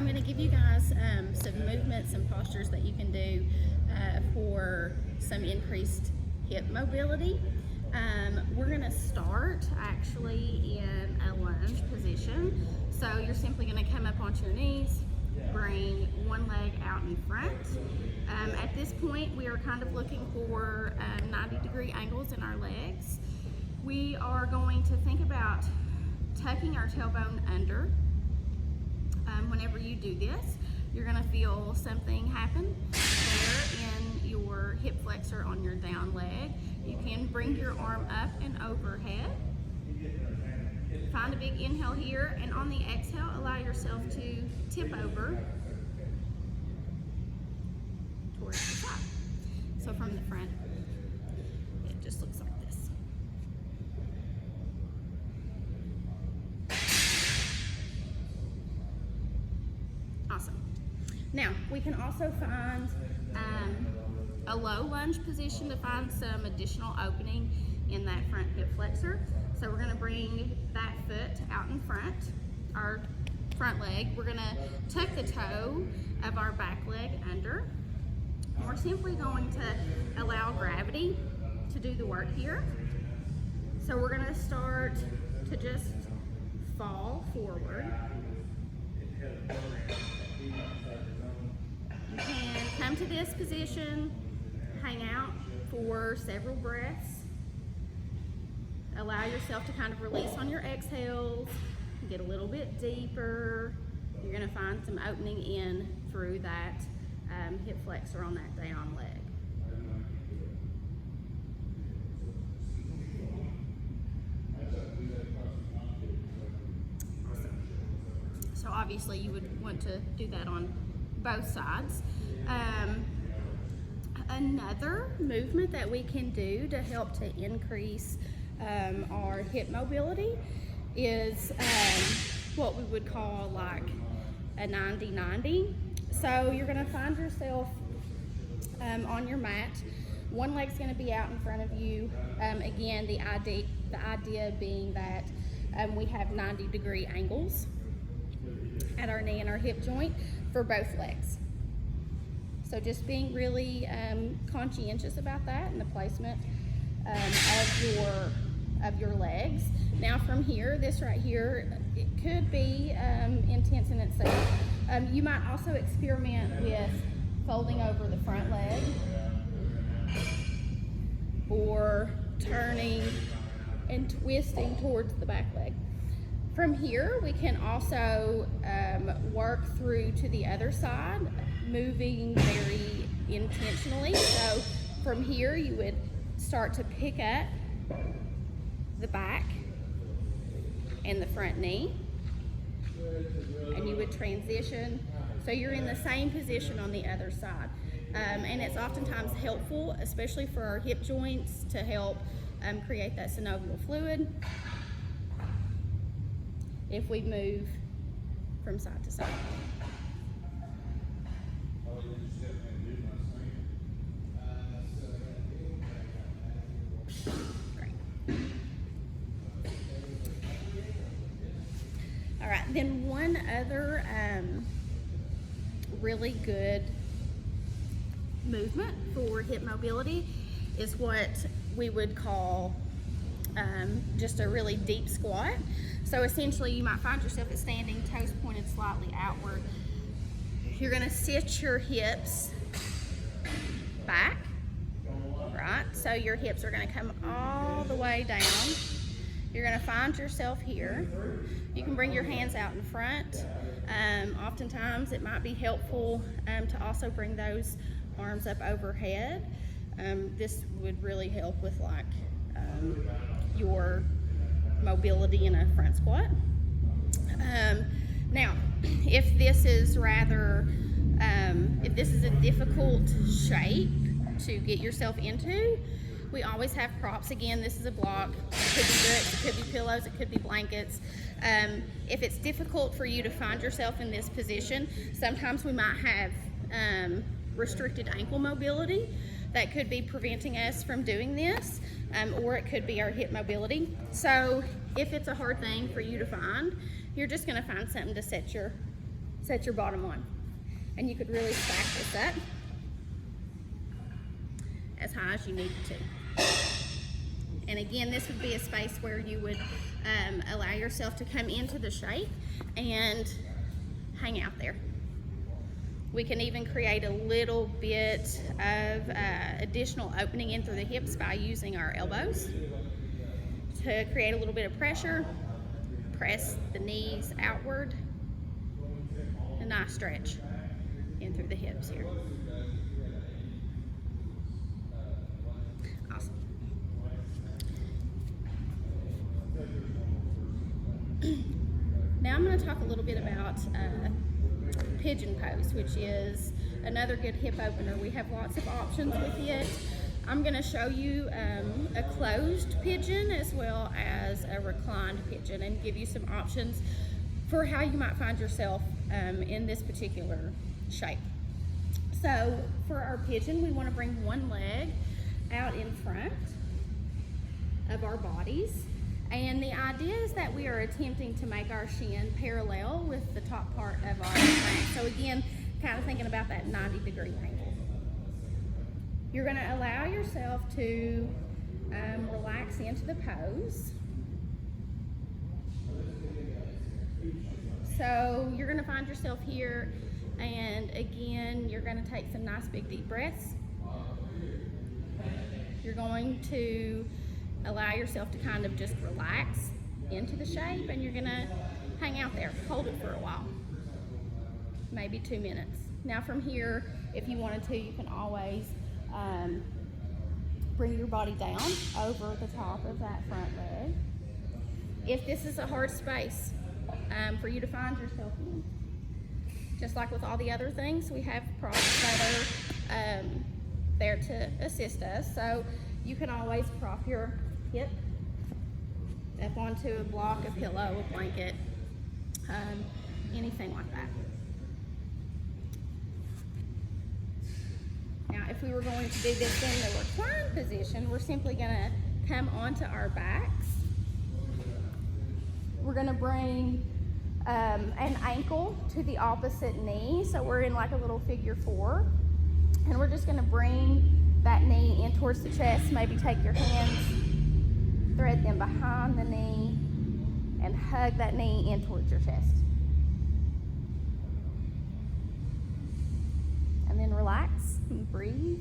I'm going to give you guys some movements and postures that you can do for some increased hip mobility. We're going to start actually in a lunge position. So you're simply going to come up onto your knees, bring one leg out in front. At this point, we are kind of looking for 90-degree angles in our legs. We are going to think about tucking our tailbone under. Whenever you do this, you're going to feel something happen there in your hip flexor on your down leg. You can bring your arm up and overhead. Find a big inhale here, and on the exhale, allow yourself to tip over towards the side. So from the front, it just looks like this. Awesome. Now, we can also find a low lunge position to find some additional opening in that front hip flexor. So we're going to bring that foot out in front, our front leg. We're going to tuck the toe of our back leg under. And we're simply going to allow gravity to do the work here. So we're going to start to just fall forward. You can come to this position, hang out for several breaths. Allow yourself to kind of release on your exhales, get a little bit deeper. You're going to find some opening in through that hip flexor on that down leg. Awesome. So obviously you would want to do that on both sides. Another movement that we can do to help to increase our hip mobility is what we would call like a 90-90. So you're going to find yourself on your mat. One leg's going to be out in front of you. Again, the idea being that we have 90-degree angles at our knee and our hip joint for both legs. So just being really conscientious about that and the placement of your legs. Now from here, this right here, it could be intense in itself. You might also experiment with folding over the front leg or turning and twisting towards the back leg. From here, we can also work through to the other side, moving very intentionally. So from here, you would start to pick up the back and the front knee, and you would transition. So you're in the same position on the other side. And it's oftentimes helpful, especially for our hip joints, to help create that synovial fluid if we move from side to side. Great. All right, then one other really good movement for hip mobility is what we would call just a really deep squat. So essentially you might find yourself at standing, toes pointed slightly outward. You're going to sit your hips back, right? So your hips are going to come all the way down. You're going to find yourself here. You can bring your hands out in front. Oftentimes it might be helpful to also bring those arms up overhead. This would really help with like your mobility in a front squat. Now, if this is a difficult shape to get yourself into, we always have props. Again, this is a block. It could be books, it could be pillows, it could be blankets. If it's difficult for you to find yourself in this position, sometimes we might have restricted ankle mobility that could be preventing us from doing this, or it could be our hip mobility. So if it's a hard thing for you to find, you're just going to find something to set your set your bottom on. And you could really stack this up as high as you need to. And again, this would be a space where you would allow yourself to come into the shape and hang out there. We can even create a little bit of additional opening in through the hips by using our elbows to create a little bit of pressure. Press the knees outward. A nice stretch in through the hips here. Awesome. Now I'm going to talk a little bit about pigeon pose, which is another good hip opener. We have lots of options with it. I'm going to show you a closed pigeon as well as a reclined pigeon and give you some options for how you might find yourself in this particular shape. So for our pigeon, we want to bring one leg out in front of our bodies. And the idea is that we are attempting to make our shin parallel with the top part of our back. So again, kind of thinking about that 90-degree angle. You're going to allow yourself to relax into the pose. So you're going to find yourself here, and again, you're going to take some nice big deep breaths. You're going to allow yourself to kind of just relax into the shape, and you're going to hang out there, hold it for a while, maybe 2 minutes. Now from here, if you wanted to, you can always bring your body down over the top of that front leg. If this is a hard space for you to find yourself in, just like with all the other things, we have props that are there to assist us. So you can always prop your hip up onto a block, a pillow, a blanket, anything like that. Now, if we were going to do this in the recline position, we're simply going to come onto our backs. We're going to bring an ankle to the opposite knee, so we're in like a little figure 4, and we're just going to bring that knee in towards the chest. Maybe take your hands, thread them behind the knee, and hug that knee in towards your chest. And then relax and breathe.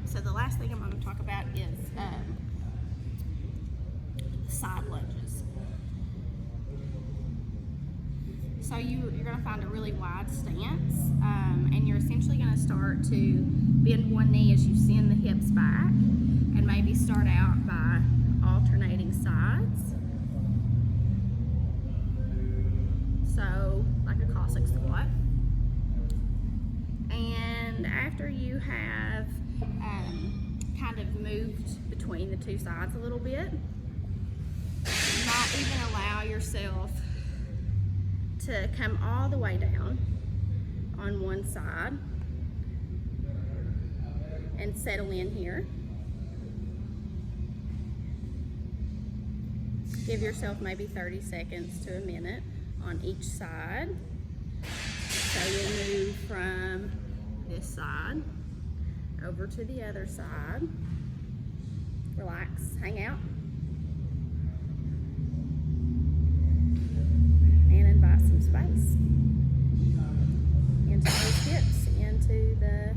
So the last thing I'm going to talk about is side lunges. So you're going to find a really wide stance, and you're essentially going to start to bend one knee as you send the hips back, and maybe start out by alternating sides. So like a Cossack squat. And after you have kind of moved between the two sides a little bit, you might even allow yourself to come all the way down on one side and settle in here. Give yourself maybe 30 seconds to a minute on each side. So you move from this side over to the other side. Relax, hang out. And invite some space into those hips, into the